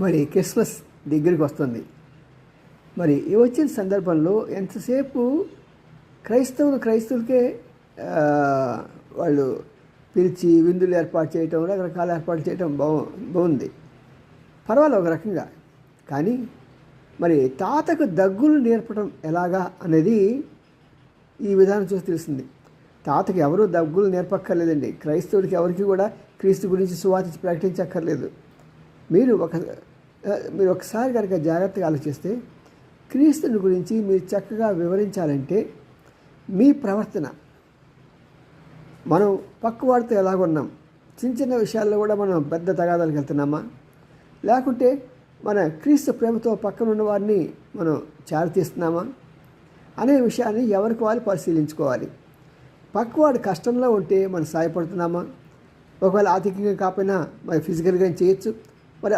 మరి క్రిస్మస్ దగ్గరికి వస్తుంది. మరి ఈ వచ్చిన సందర్భంలో ఎంతసేపు క్రైస్తవులకే వాళ్ళు పిలిచి విందులు ఏర్పాటు చేయటం, రకరకాల ఏర్పాటు చేయటం బాగుంది, పర్వాలేదు ఒక రకంగా. కానీ మరి తాతకు దగ్గులు నేర్పడం ఎలాగా అనేది ఈ విధానం చూసి తెలిసింది. తాతకి ఎవరూ దగ్గులు నేర్పక్కర్లేదండి. క్రైస్తవుడికి ఎవరికి కూడా క్రీస్తు గురించి సువార్త ప్రకటించక్కర్లేదు. మీరు ఒకసారి కనుక జాగ్రత్తగా ఆలోచిస్తే క్రీస్తుని గురించి మీరు చక్కగా వివరించాలంటే మీ ప్రవర్తన, మనం పక్కవాడితో ఎలాగున్నాం, చిన్న చిన్న విషయాల్లో కూడా మనం పెద్ద తగాదాలకు వెళ్తున్నామా, లేకుంటే మన క్రీస్తు ప్రేమతో పక్కన ఉన్న వారిని మనం చారితీస్తున్నామా అనే విషయాన్ని ఎవరికి వాళ్ళు పరిశీలించుకోవాలి. పక్కవాడు కష్టంలో ఉంటే మనం సాయపడుతున్నామా, ఒకవేళ ఆర్థికంగా కాకపోయినా మరి ఫిజికల్గా చేయొచ్చు. మరి